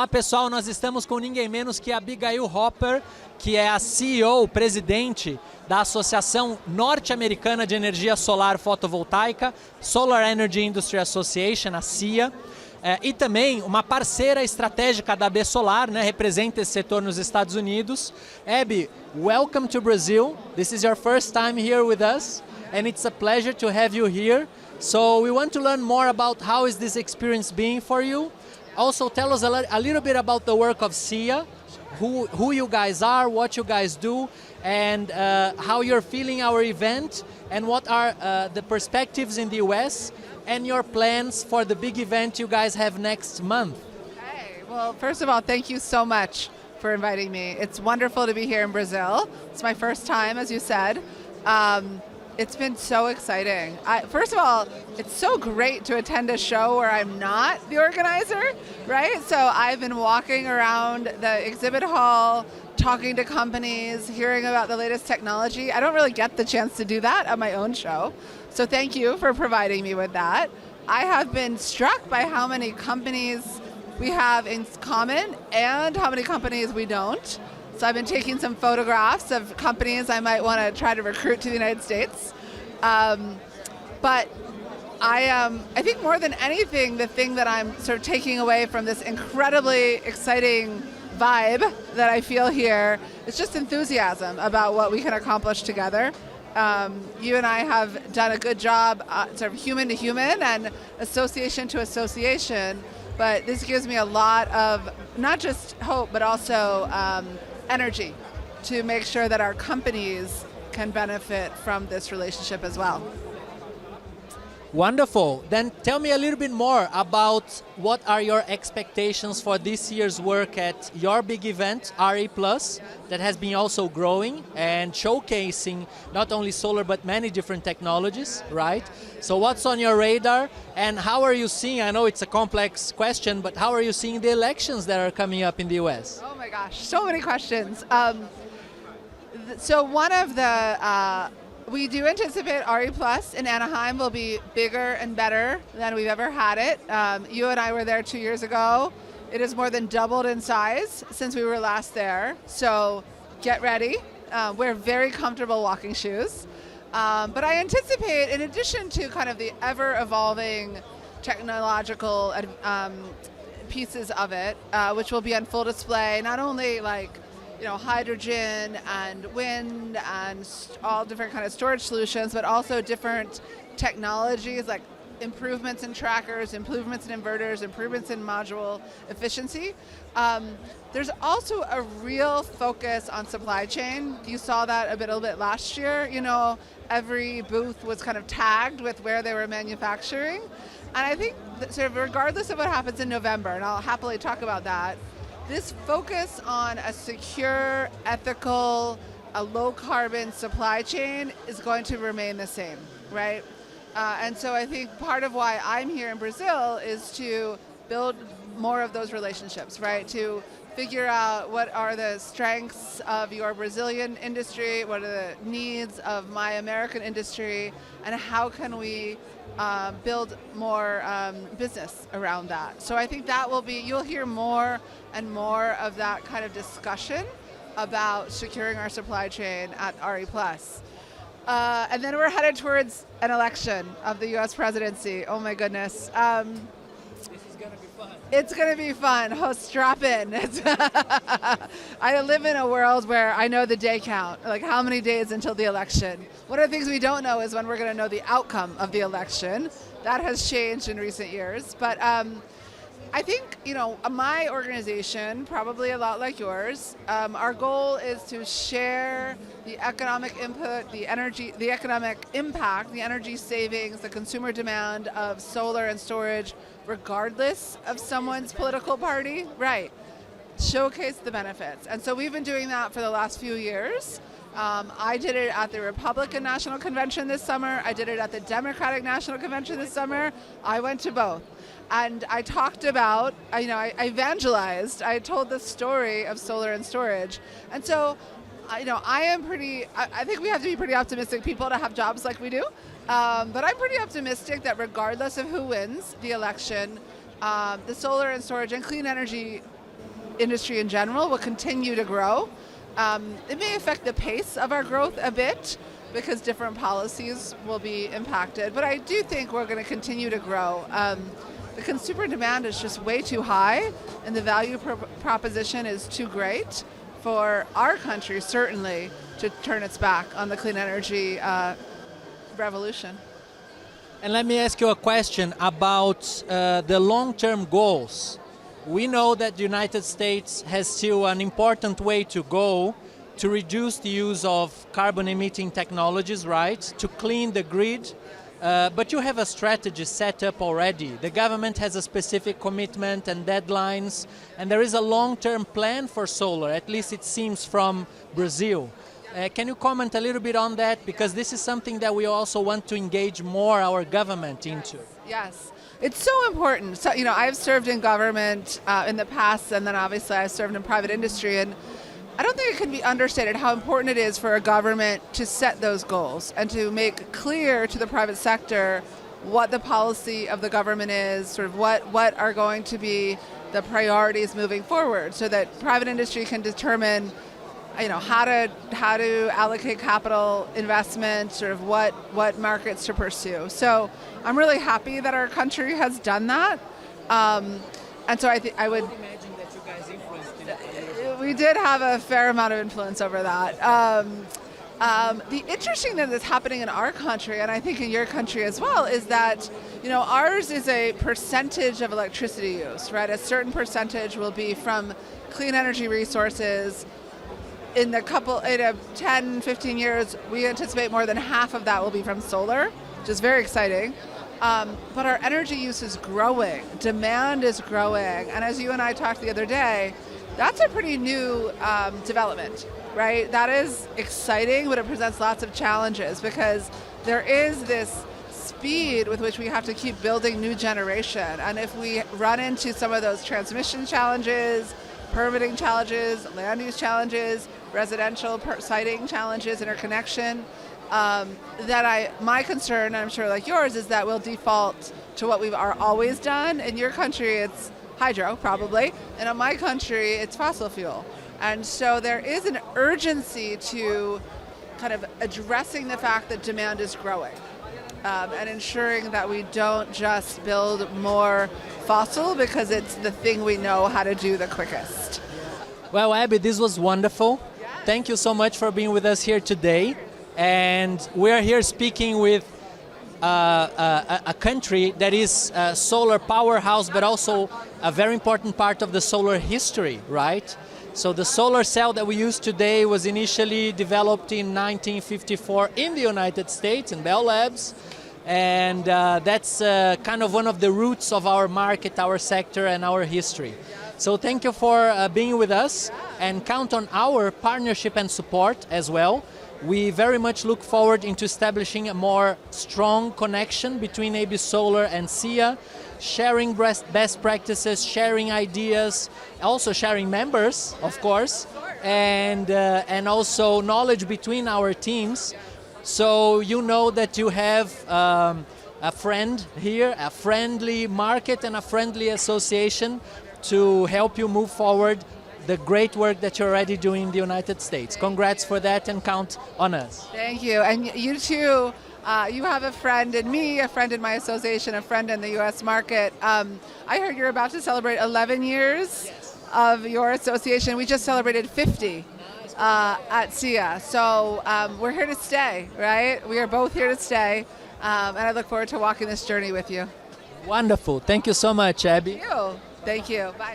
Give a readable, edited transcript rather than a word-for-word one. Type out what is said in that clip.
Olá pessoal, nós estamos com ninguém menos que a Abigail Hopper, que é a CEO, presidente da Associação Norte-Americana de Energia Solar Fotovoltaica, Solar Energy Industry Association, a SEIA, e também uma parceira estratégica da ABSOLAR, né, representa esse setor nos Estados Unidos. Abby, welcome to Brazil. This is your first time here with us, and it's a pleasure to have you here. So we want to learn more about how is this experience being for you. Also tell us a little bit about the work of SEIA, who you guys are, what you guys do, and how you're feeling our event, and what are the perspectives in the US and your plans for the big event you guys have next month. Hey, well, first of all, thank you so much for inviting me. It's wonderful to be here in Brazil. It's my first time, as you said. It's been so exciting. First of all, it's so great to attend a show where I'm not the organizer, right? So I've been walking around the exhibit hall, talking to companies, hearing about the latest technology. I don't really get the chance to do that at my own show. So thank you for providing me with that. I have been struck by how many companies we have in common and how many companies we don't. So I've been taking some photographs of companies I might want to try to recruit to the United States. But I think more than anything, the thing that I'm sort of taking away from this incredibly exciting vibe that I feel here is just enthusiasm about what we can accomplish together. You and I have done a good job sort of human to human and association to association, but this gives me a lot of not just hope, but also energy to make sure that our companies can benefit from this relationship as well. Wonderful. Then tell me a little bit more about what are your expectations for this year's work at your big event, RE+, that has been also growing and showcasing not only solar but many different technologies, right? So what's on your radar and how are you seeing, I know it's a complex question, but how are you seeing the elections that are coming up in the US? Oh my gosh, so many questions. So one of the, we do anticipate RE Plus in Anaheim will be bigger and better than we've ever had it. You and I were there 2 years ago. It has more than doubled in size since we were last there. So get ready. Wear very comfortable walking shoes. But I anticipate, in addition to kind of the ever-evolving technological pieces of it, which will be on full display, not only like hydrogen and wind and all different kind of storage solutions, but also different technologies like improvements in trackers, improvements in inverters, improvements in module efficiency. There's also a real focus on supply chain. You saw that a little bit last year. Every booth was kind of tagged with where they were manufacturing. And I think that sort of regardless of what happens in November, and I'll happily talk about that, this focus on a secure, ethical, a low-carbon supply chain is going to remain the same, right? And so I think part of why I'm here in Brazil is to build more of those relationships, right? To figure out what are the strengths of your Brazilian industry, what are the needs of my American industry, and how can we build more business around that. So I think that will be, you'll hear more and more of that kind of discussion about securing our supply chain at RE+. And then we're headed towards an election of the US presidency. Oh my goodness. This is going to be fun. It's going to be fun. Hosts drop in. I live in a world where I know the day count, like how many days until the election. One of the things we don't know is when we're going to know the outcome of the election. That has changed in recent years. But I think, my organization, probably a lot like yours, our goal is to share the economic input, the economic impact, the energy savings, the consumer demand of solar and storage, regardless of someone's political party, right? Showcase the benefits. And so we've been doing that for the last few years. I did it at the Republican National Convention this summer. I did it at the Democratic National Convention this summer. I went to both. And I talked about, I evangelized, I told the story of solar and storage. And so, I think we have to be pretty optimistic people to have jobs like we do. But I'm pretty optimistic that regardless of who wins the election, the solar and storage and clean energy industry in general will continue to grow. It may affect the pace of our growth a bit because different policies will be impacted, but I do think we're going to continue to grow. The consumer demand is just way too high, and the value proposition is too great for our country, certainly, to turn its back on the clean energy revolution. And let me ask you a question about the long-term goals. We know that the United States has still an important way to go to reduce the use of carbon-emitting technologies, right? To clean the grid. But you have a strategy set up already. The government has a specific commitment and deadlines, and there is a long-term plan for solar, at least it seems from Brazil. Can you comment a little bit on that? Because this is something that we also want to engage more our government into. Yes, it's so important. So, I've served in government in the past, and then obviously I've served in private industry, and I don't think it can be understated how important it is for a government to set those goals and to make clear to the private sector what the policy of the government is, sort of what are going to be the priorities moving forward, so that private industry can determine how to allocate capital investment, sort of what markets to pursue. So I'm really happy that our country has done that. And so I would imagine that you guys influenced it. We did have a fair amount of influence over that. The interesting thing that's happening in our country, and I think in your country as well, is that ours is a percentage of electricity use, right? A certain percentage will be from clean energy resources. In 10, 15 years, we anticipate more than half of that will be from solar, which is very exciting. But our energy use is growing, demand is growing, and as you and I talked the other day, that's a pretty new development, right? That is exciting, but it presents lots of challenges because there is this speed with which we have to keep building new generation, and if we run into some of those transmission challenges, permitting challenges, land use challenges, residential siting challenges, interconnection, my concern, and I'm sure like yours, is that we'll default to what we've always done. In your country, it's hydro, probably, and in my country, it's fossil fuel. And so there is an urgency to kind of addressing the fact that demand is growing and ensuring that we don't just build more fossil because it's the thing we know how to do the quickest. Well, Abby, this was wonderful. Thank you so much for being with us here today. And we're here speaking with a country that is a solar powerhouse, but also a very important part of the solar history, right? So the solar cell that we use today was initially developed in 1954 in the United States, in Bell Labs. And that's kind of one of the roots of our market, our sector, and our history. So thank you for being with us, and count on our partnership and support as well. We very much look forward into establishing a more strong connection between ABSOLAR and SEIA, sharing best practices, sharing ideas, also sharing members, of course, and also knowledge between our teams. So you know that you have a friend here, a friendly market and a friendly association to help you move forward the great work that you're already doing in the United States. Congrats for that, and count on us. Thank you. And you too, you have a friend in me, a friend in my association, a friend in the U.S. market. I heard you're about to celebrate 11 years of your association. We just celebrated 50 at SEIA. So we're here to stay, right? We are both here to stay. And I look forward to walking this journey with you. Wonderful. Thank you so much, Abby. Thank you. Bye.